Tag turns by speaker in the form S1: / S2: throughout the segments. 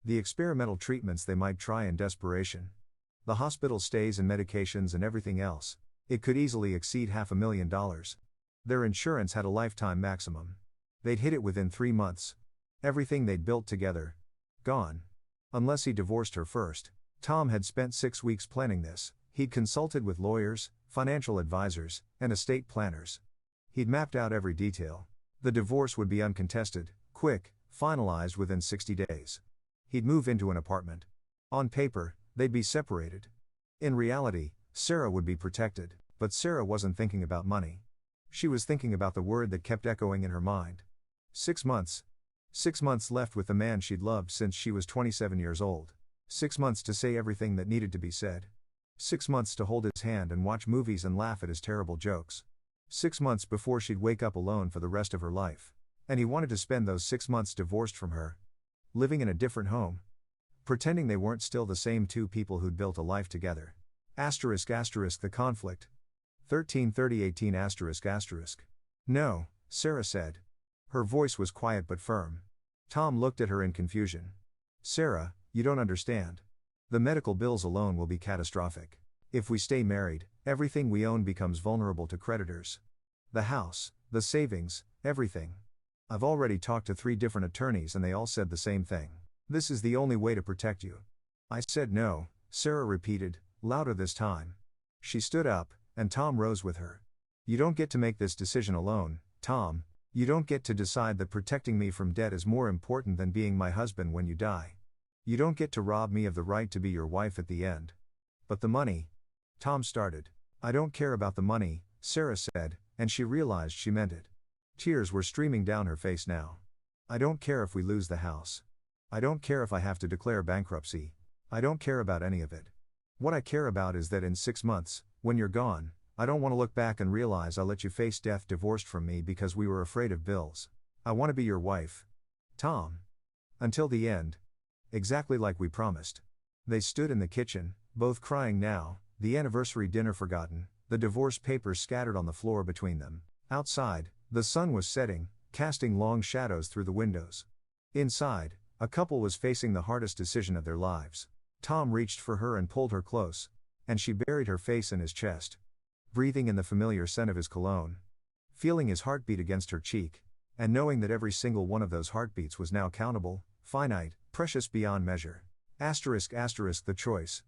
S1: The experimental treatments they might try in desperation. The hospital stays and medications and everything else. It could easily exceed $500,000. Their insurance had a lifetime maximum. They'd hit it within 3 months. Everything they'd built together. Gone. Unless he divorced her first. Tom had spent 6 weeks planning this. He'd consulted with lawyers, financial advisors, and estate planners. He'd mapped out every detail. The divorce would be uncontested, quick, finalized within 60 days. He'd move into an apartment. On paper, they'd be separated. In reality, Sarah would be protected, but Sarah wasn't thinking about money. She was thinking about the word that kept echoing in her mind. 6 months. 6 months left with the man she'd loved since she was 27 years old. 6 months to say everything that needed to be said. 6 months to hold his hand and watch movies and laugh at his terrible jokes. 6 months before she'd wake up alone for the rest of her life. And he wanted to spend those 6 months divorced from her. Living in a different home. Pretending they weren't still the same two people who'd built a life together. The conflict. 13/30/18 *. No, Sarah said. Her voice was quiet but firm. Tom looked at her in confusion. Sarah, you don't understand. The medical bills alone will be catastrophic. If we stay married, everything we own becomes vulnerable to creditors. The house, the savings, everything. I've already talked to 3 different attorneys and they all said the same thing. This is the only way to protect you. I said no, Sarah repeated, louder this time. She stood up, and Tom rose with her. You don't get to make this decision alone, Tom. You don't get to decide that protecting me from debt is more important than being my husband when you die. You don't get to rob me of the right to be your wife at the end. But the money. Tom started. I don't care about the money, Sarah said, and she realized she meant it. Tears were streaming down her face now. I don't care if we lose the house. I don't care if I have to declare bankruptcy. I don't care about any of it. What I care about is that in 6 months, when you're gone, I don't want to look back and realize I let you face death divorced from me because we were afraid of bills. I want to be your wife. Tom. Until the end. Exactly like we promised. They stood in the kitchen, both crying now, the anniversary dinner forgotten, the divorce papers scattered on the floor between them. Outside, the sun was setting, casting long shadows through the windows. Inside, a couple was facing the hardest decision of their lives. Tom reached for her and pulled her close, and she buried her face in his chest. Breathing in the familiar scent of his cologne. Feeling his heartbeat against her cheek, and knowing that every single one of those heartbeats was now countable, finite, precious beyond measure. The choice.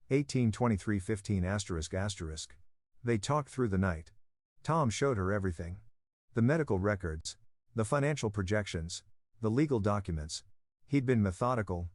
S1: 1823-15 *. They talked through the night. Tom showed her everything. The medical records, the financial projections, the legal documents. He'd been methodical,